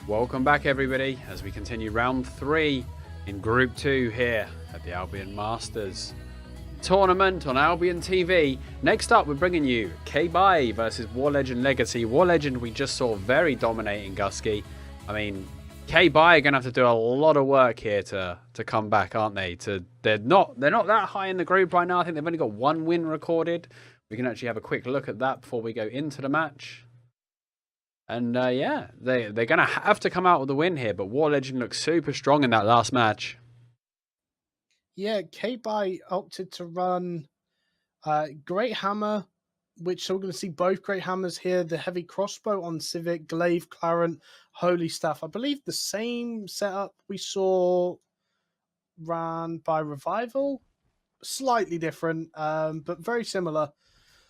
Welcome back, everybody, as we continue round 3 in Group 2 here at the Albion Masters tournament on Albion TV. Next up, we're bringing you K-Bai versus Warlegend Legacy. Warlegend, we just saw very dominating Gusky. I mean, K-Bai are going to have to do a lot of work here to come back, aren't they? They're not that high in the group right now. I think they've only got 1 win recorded. We can actually have a quick look at that before we go into the match. And yeah, they're going to have to come out with a win here, but Warlegend looks super strong in that last match. Yeah, K-Bai opted to run Great Hammer, which we're going to see both Great Hammers here. The heavy crossbow on Civic, Glaive, Clarent, Holy Staff. I believe the same setup we saw ran by Revival. Slightly different, but very similar.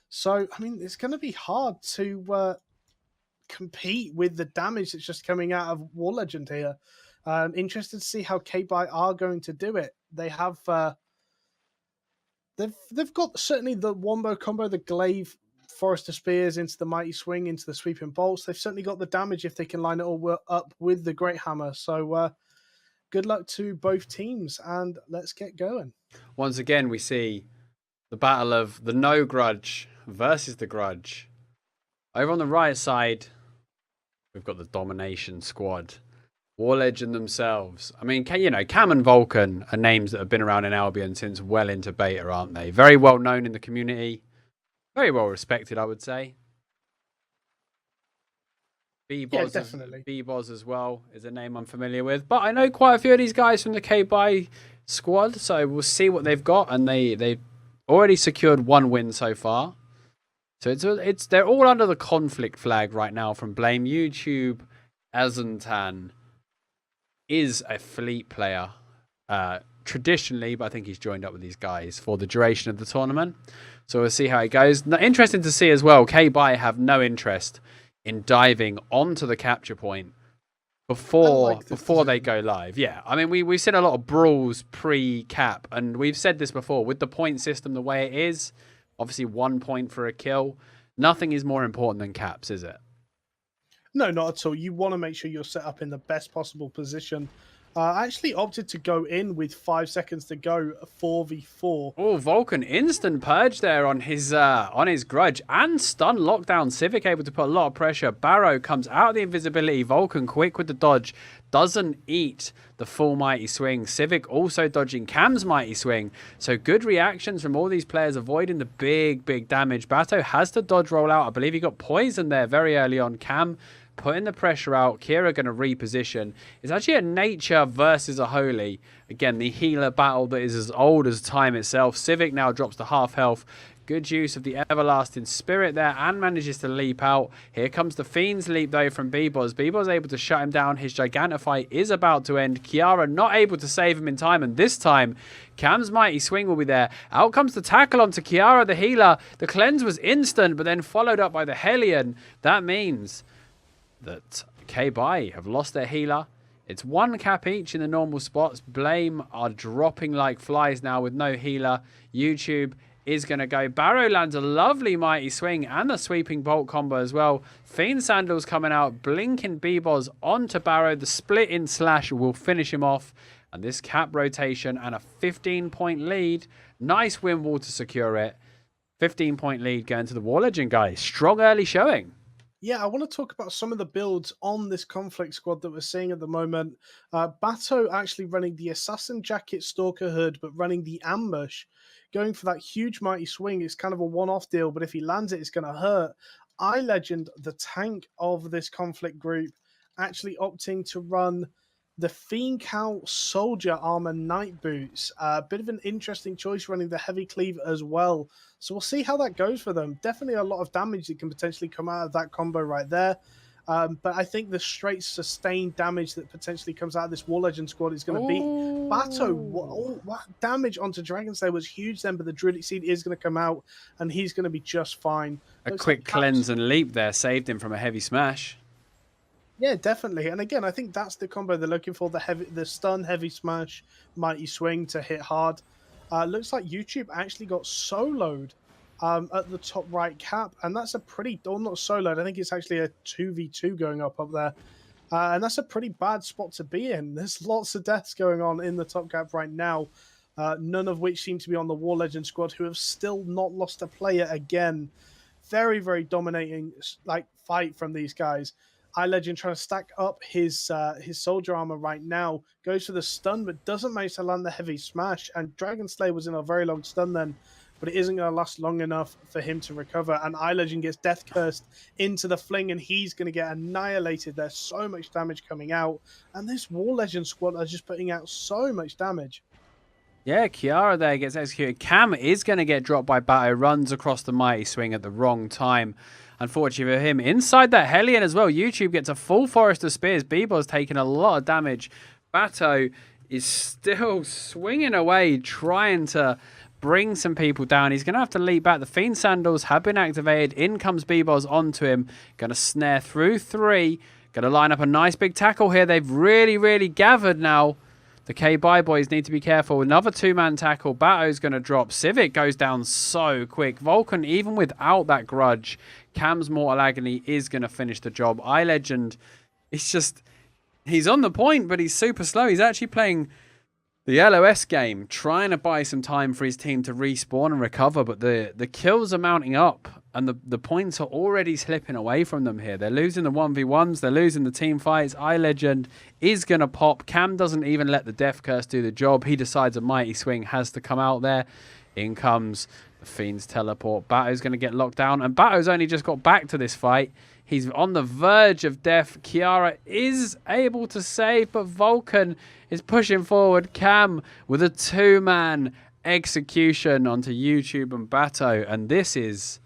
So, I mean, it's going to be hard to compete with the damage that's just coming out of Warlegend here. Interested to see how K-Bai are going to do it. They have they've got certainly the wombo combo, the Glaive, Forester Spears into the Mighty Swing, into the Sweeping Bolts. They've certainly got the damage if they can line it all up with the Great Hammer. So good luck to both teams, and let's get going. Once again, we see the battle of the No Grudge versus the Grudge. Over on the right side, we've got the Domination Squad. Warlegend themselves. I mean, Cam and Vulcan are names that have been around in Albion since well into beta, aren't they? Very well known in the community. Very well respected, I would say. Yeah, definitely. B-Boz as well is a name I'm familiar with. But I know quite a few of these guys from the K-Bai squad, so we'll see what they've got. And they've already secured 1 win so far. So they're all under the conflict flag right now from Blame. YouTube, Azantan is a fleet player traditionally, but I think he's joined up with these guys for the duration of the tournament. So we'll see how it goes. Interesting to see as well, K-Bai have no interest in diving onto the capture point before they go live. Yeah, I mean, we've seen a lot of brawls pre-cap, and we've said this before, with the point system the way it is, obviously 1 point for a kill, nothing is more important than caps, is it? No, not at all. You want to make sure you're set up in the best possible position. I actually opted to go in with 5 seconds to go, 4v4. Oh, Vulcan instant purge there on his Grudge, and stun lockdown. Civic able to put a lot of pressure. Barrow comes out of the invisibility. Vulcan quick with the dodge. Doesn't eat the full Mighty Swing. Civic also dodging Cam's Mighty Swing. So good reactions from all these players, avoiding the big damage. Bato has to dodge roll out. I believe he got poisoned there very early on. Cam putting the pressure out. Kira going to reposition. It's actually a nature versus a holy. Again, the healer battle that is as old as time itself. Civic now drops to half health. Good use of the Everlasting Spirit there and manages to leap out. Here comes the Fiend's Leap though from B-Boz. B-Boz able to shut him down. His Gigantify is about to end. Kiara not able to save him in time, and this time Cam's Mighty Swing will be there. Out comes the tackle onto Kiara the healer. The cleanse was instant, but then followed up by the Hellion. That means that K-Bai have lost their healer. It's 1 cap each in the normal spots. Blame are dropping like flies now with no healer. YouTube is going to go. Barrow lands a lovely Mighty Swing and the Sweeping Bolt combo as well. Fiend Sandals coming out. Blinking B-Boz onto Barrow. The split in slash will finish him off. And this cap rotation and a 15-point lead. Nice win wall to secure it. 15-point lead going to the Warlegend guys. Strong early showing. Yeah, I want to talk about some of the builds on this conflict squad that we're seeing at the moment. Bato actually running the Assassin Jacket Stalker Hood, but running the Ambush. Going for that huge Mighty Swing. It's kind of a one-off deal, but if he lands it, it's going to hurt. Legend, the tank of this conflict group, actually opting to run the Fiend Cow Soldier Armor Night Boots. A bit of an interesting choice running the Heavy Cleave as well. So we'll see how that goes for them. Definitely a lot of damage that can potentially come out of that combo right there. But I think the straight sustained damage that potentially comes out of this Warlegend squad is going to be Bato. What damage onto Dragon Slayer was huge then, but the Druidic Seed is going to come out and he's going to be just fine. A quick cleanse and leap there saved him from a heavy smash. Yeah, definitely. And again, I think that's the combo they're looking for, the stun, heavy smash, Mighty Swing to hit hard. Looks like YouTube actually got soloed at the top right cap, and that's a pretty, or not soloed, I think it's actually a 2v2 going up there. And that's a pretty bad spot to be in. There's lots of deaths going on in the top gap right now, none of which seem to be on the Warlegend squad, who have still not lost a player again. Very, very dominating fight from these guys. iLegend trying to stack up his soldier armor right now, goes for the stun, but doesn't manage to land the heavy smash. And Dragon Slayer was in a very long stun then, but it isn't going to last long enough for him to recover. And iLegend gets death cursed into the fling, and he's going to get annihilated. There's so much damage coming out, and this Warlegend squad are just putting out so much damage. Yeah, Kiara there gets executed. Cam is going to get dropped by Bato, runs across the mighty swing at the wrong time. Unfortunately for him, inside that Hellion as well, YouTube gets a full forest of spears. Bebo's taking a lot of damage. Bato is still swinging away, trying to bring some people down. He's going to have to leap back. The Fiend Sandals have been activated. In comes Bebo's onto him. Going to snare through 3. Going to line up a nice big tackle here. They've really, really gathered now. The K-Bye boys need to be careful. Another 2-man tackle. Bato's going to drop. Civic goes down so quick. Vulcan, even without that grudge, Cam's Mortal Agony is going to finish the job. iLegend, it's just, he's on the point, but he's super slow. He's actually playing the LOS game, trying to buy some time for his team to respawn and recover, but the kills are mounting up, and the points are already slipping away from them here. They're losing the 1v1s, they're losing the team fights. iLegend is going to pop. Cam doesn't even let the Death Curse do the job. He decides a Mighty Swing has to come out there. In comes the Fiend's Teleport. Bato's going to get locked down, and Bato's only just got back to this fight. He's on the verge of death. Kiara is able to save, but Vulcan is pushing forward. Cam with a 2-man execution onto YouTube and Bato. And this is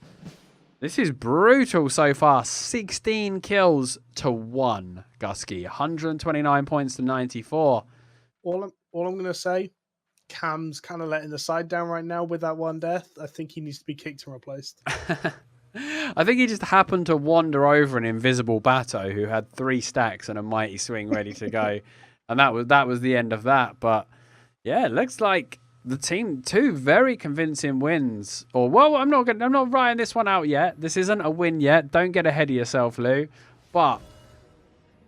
brutal so far. 16 kills to 1, Gusky. 129 points to 94. All I'm going to say, Cam's kind of letting the side down right now with that 1 death. I think he needs to be kicked and replaced. I think he just happened to wander over an invisible Bato who had 3 stacks and a Mighty Swing ready to go. And that was the end of that. But yeah, it looks like the team, 2 very convincing wins. Or well, I'm not writing this one out yet. This isn't a win yet. Don't get ahead of yourself, Lou. But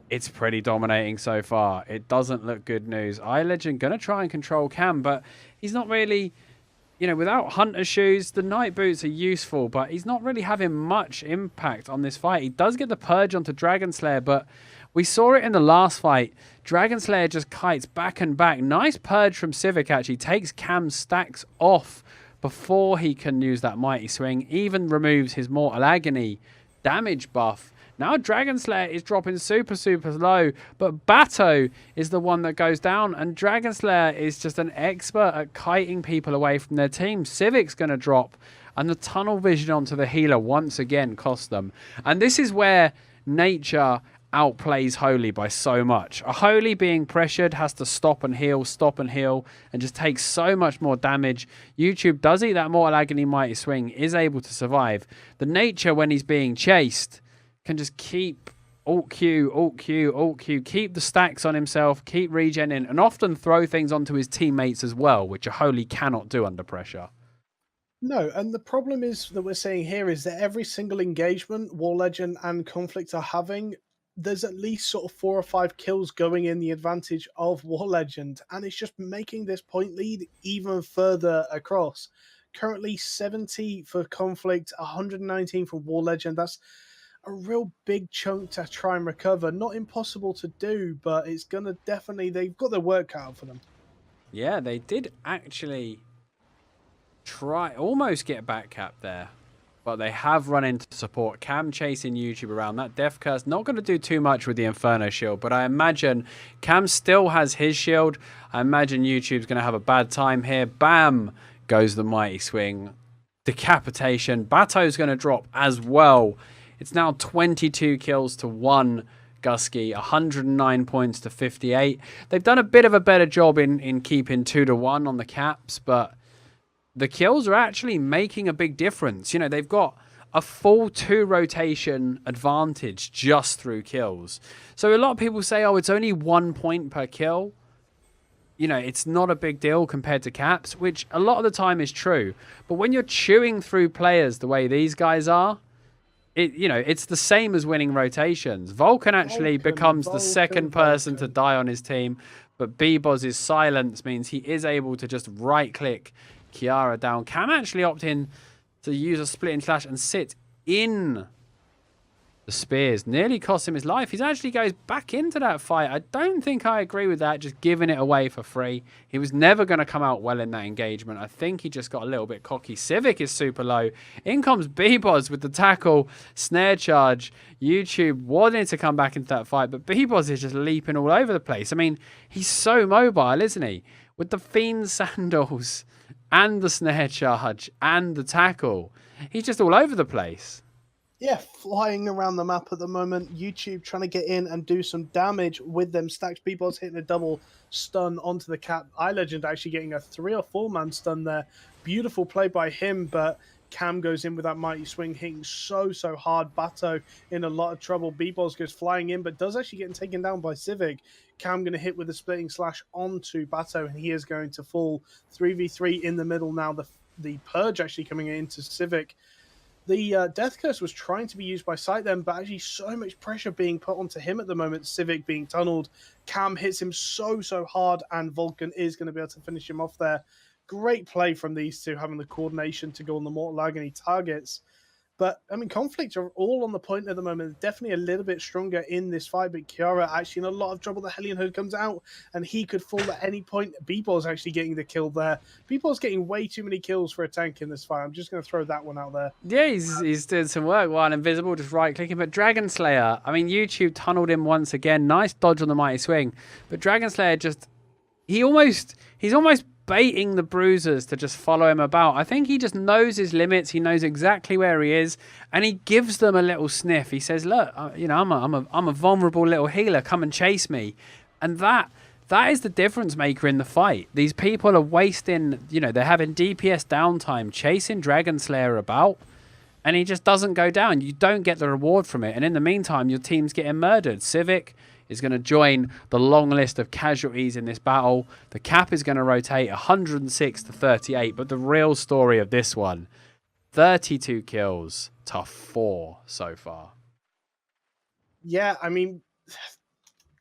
it's pretty dominating so far. It doesn't look good news. iLegend gonna try and control Cam, but he's not really, you know, without Hunter Shoes, the Night Boots are useful, but he's not really having much impact on this fight. He does get the purge onto Dragon Slayer, but we saw it in the last fight. Dragon Slayer just kites back and back. Nice purge from Civic, actually. Takes Cam's stacks off before he can use that Mighty Swing. Even removes his Mortal Agony damage buff. Now Dragon Slayer is dropping super, super low, but Bato is the one that goes down, and Dragon Slayer is just an expert at kiting people away from their team. Civic's going to drop, and the tunnel vision onto the healer once again cost them. And this is where nature outplays Holy by so much. A Holy being pressured has to stop and heal, and just takes so much more damage. YouTube does eat that Mortal Agony Mighty Swing, is able to survive. The nature, when he's being chased, can just keep Alt Q, Alt Q, Alt Q, keep the stacks on himself, keep regenning, and often throw things onto his teammates as well, which a Holy cannot do under pressure. No, and the problem is that we're seeing here is that every single engagement Warlegend and Conflict are having, there's at least sort of 4 or 5 kills going in the advantage of Warlegend, and it's just making this point lead even further across. Currently 70 for Conflict, 119 for Warlegend. That's a real big chunk to try and recover. Not impossible to do, but it's going to definitely, they've got their work cut out for them. Yeah, they did actually try, almost get back cap there, but they have run into support. Cam chasing YouTube around. That Death Curse not going to do too much with the Inferno shield, but I imagine Cam still has his shield. I imagine YouTube's going to have a bad time here. Bam goes the Mighty Swing. Decapitation. Bato's going to drop as well. It's now 22 kills to 1, Gusky. 109 points to 58. They've done a bit of a better job in keeping 2 to 1 on the caps, but the kills are actually making a big difference. You know, they've got a full 2 rotation advantage just through kills. So a lot of people say, oh, it's only 1 point per kill. You know, it's not a big deal compared to caps, which a lot of the time is true. But when you're chewing through players the way these guys are, it's the same as winning rotations. Vulcan actually becomes the second person to die on his team, but B-Boz's silence means he is able to just right-click Kiara down. Cam actually opt in to use a split and slash and sit in the spears. Nearly cost him his life. He actually goes back into that fight. I don't think I agree with that, just giving it away for free. He was never going to come out well in that engagement. I think he just got a little bit cocky. Civic is super low. In comes B-Boz with the tackle, snare charge. YouTube wanted to come back into that fight, but B-Boz is just leaping all over the place. I mean, he's so mobile, isn't he? With the Fiend sandals and the snare charge and the tackle. He's just all over the place. Yeah, flying around the map at the moment. YouTube trying to get in and do some damage with them stacks. B-Boz hitting a double stun onto the cap. iLegend actually getting a 3 or 4 man stun there. Beautiful play by him, but Cam goes in with that mighty swing, hitting so hard. Bato in a lot of trouble. B-Boz goes flying in, but does actually get taken down by Civic. Cam going to hit with a splitting slash onto Bato, and he is going to fall. 3v3 in the middle now. The Purge actually coming into Civic. The Death Curse was trying to be used by Sight then, but actually so much pressure being put onto him at the moment. Civic being tunneled. Cam hits him so hard, and Vulcan is going to be able to finish him off there. Great play from these two, having the coordination to go on the Mortal Agony targets. But, I mean, Conflict are all on the point at the moment. Definitely a little bit stronger in this fight, but Kiara actually in a lot of trouble. The Hellion Hood comes out, and he could fall at any point. B-Ball's actually getting the kill there. B-Ball's getting way too many kills for a tank in this fight. I'm just going to throw that one out there. Yeah, he's doing some work while invisible, just right-clicking. But Dragon Slayer, I mean, YouTube tunneled him once again. Nice dodge on the mighty swing. But Dragon Slayer just... He's almost baiting the bruisers to just follow him about. I think he just knows his limits. He knows exactly where he is, and he gives them a little sniff. He says, "Look, I'm a vulnerable little healer. Come and chase me," and that is the difference maker in the fight. These people are wasting. They're having DPS downtime chasing Dragon Slayer about, and he just doesn't go down. You don't get the reward from it, and in the meantime, your team's getting murdered. Civic is going to join the long list of casualties in this battle. The cap is going to rotate 106 to 38, but the real story of this one, 32 kills to 4 so far. Yeah, I mean,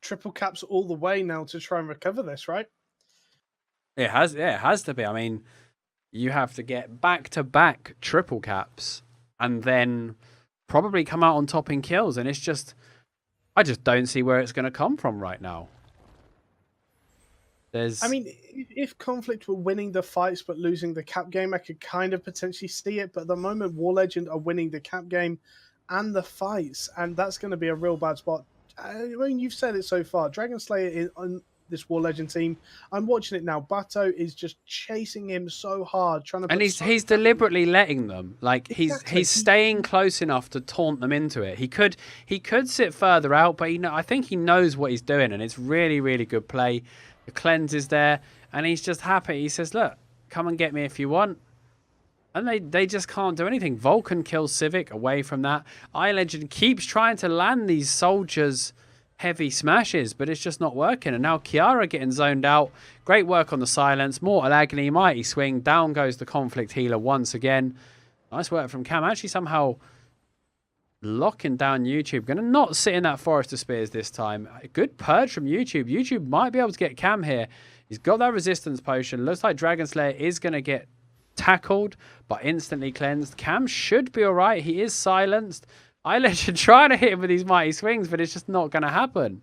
triple caps all the way now to try and recover this, right? It has to be. I mean, you have to get back-to-back triple caps and then probably come out on top in kills, and I just don't see where it's going to come from right now. I mean, if Conflict were winning the fights but losing the cap game, I could kind of potentially see it. But at the moment, Warlegend are winning the cap game and the fights, and that's going to be a real bad spot. I mean, you've said it so far. Dragon Slayer on this Warlegend team, I'm watching it now. Bato is just chasing him so hard, trying to. And he's deliberately letting them. Like he's staying close enough to taunt them into it. He could sit further out, but I think he knows what he's doing, and it's really good play. The cleanse is there, and he's just happy. He says, "Look, come and get me if you want." And they just can't do anything. Vulcan kills Civic away from that. iLegend keeps trying to land these soldiers heavy smashes, but it's just not working. And now Kiara getting zoned out. Great work on the silence. Mortal Agony, mighty swing. Down goes the Conflict healer once again. Nice work from Cam. Actually somehow locking down YouTube. Going to not sit in that Forest of Spears this time. A good purge from YouTube. YouTube might be able to get Cam here. He's got that resistance potion. Looks like Dragon Slayer is going to get tackled, but instantly cleansed. Cam should be all right. He is silenced. iLegend trying to hit him with these mighty swings, but it's just not going to happen.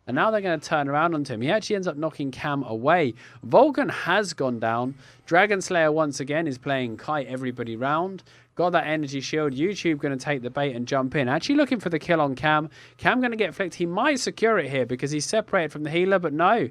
And now they're going to turn around onto him. He actually ends up knocking Cam away. Vulcan has gone down. Dragon Slayer once again is playing kite everybody round. Got that energy shield. YouTube going to take the bait and jump in. Actually looking for the kill on Cam. Cam going to get flicked. He might secure it here because he's separated from the healer, but no.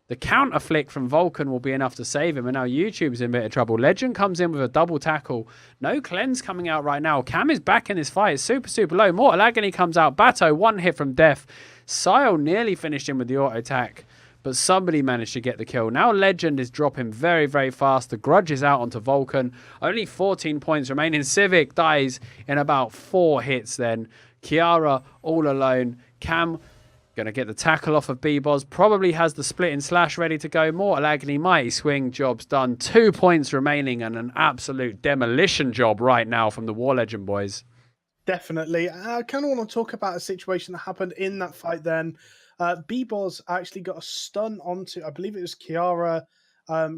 The counter flick from Vulcan will be enough to save him, and now YouTube's in a bit of trouble. Legend comes in with a double tackle. No cleanse coming out right now. Cam is back in this fight. It's super low. Mortal Agony comes out. Bato, one hit from death. Sile nearly finished him with the auto attack, but somebody managed to get the kill. Now Legend is dropping very fast. The grudge is out onto Vulcan. Only 14 points remaining. Civic dies in about 4 hits then. Kiara all alone. Cam going to get the tackle off of B-Boz. Probably has the split and slash ready to go. Mortal Agony, mighty swing. Job's done. 2 points remaining and an absolute demolition job right now from the Warlegend boys. Definitely. I kind of want to talk about a situation that happened in that fight then. B-Boz actually got a stun onto, I believe it was Kiara,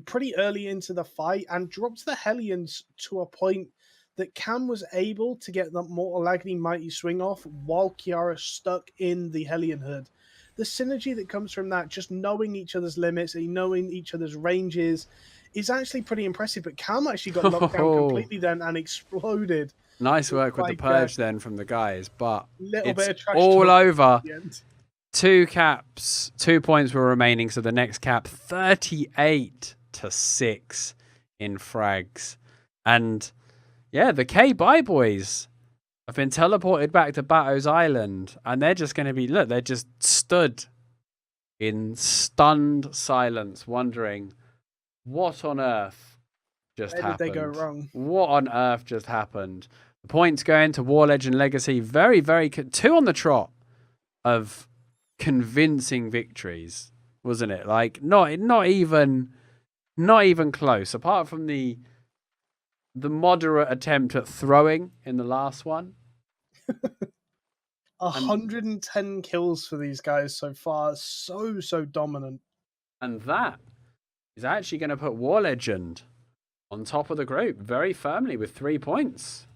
pretty early into the fight and dropped the Hellions to a point that Cam was able to get the Mortal Agony Mighty Swing off while Kiara stuck in the Hellion Hood. The synergy that comes from that, just knowing each other's limits and knowing each other's ranges, is actually pretty impressive. But Cam actually got knocked down completely then and exploded. Nice work with the Like purge then from the guys, but little it's bit of trash all talk over. at the end. 2 caps, 2 points were remaining. So the next cap, 38-6 in frags. And yeah, the K-Bye boys have been teleported back to Bato's Island. And they're just going to be, look, they're just stood in stunned silence, wondering what on earth just happened. Where did they go wrong? What on earth just happened? The points going to Warlegend Legacy. Very, very, 2 on the trot of convincing victories, wasn't it? Like not even close. Apart from the moderate attempt at throwing in the last one. 110 kills for these guys so far. So dominant. And that is actually going to put Warlegend on top of the group very firmly with 3 points.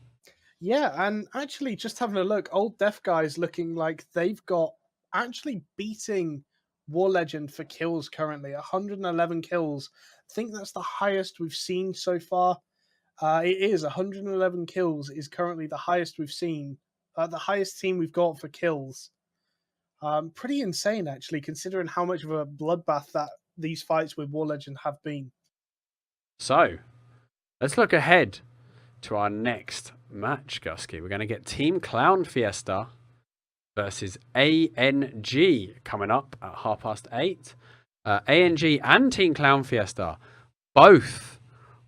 Yeah, and actually just having a look, Old Deaf guys looking like they've got actually beating Warlegend for kills currently. 111 kills. I think that's the highest we've seen so far. It is 111 kills is currently the highest we've seen. The highest team we've got for kills. Pretty insane, actually, considering how much of a bloodbath that these fights with Warlegend have been. So, let's look ahead to our next match, Gusky. We're going to get Team Clown Fiesta versus ANG coming up at 8:30. ANG and Team Clown Fiesta both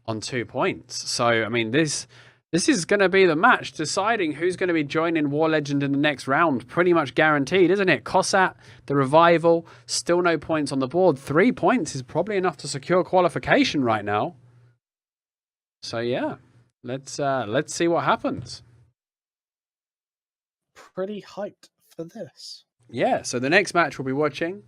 on 2 points. So, I mean, this is going to be the match deciding who's going to be joining Warlegend in the next round. Pretty much guaranteed, isn't it? Kossat, the Revival, still no points on the board. 3 points is probably enough to secure qualification right now. So, yeah, let's see what happens. Pretty hyped for this. Yeah, so the next match we'll be watching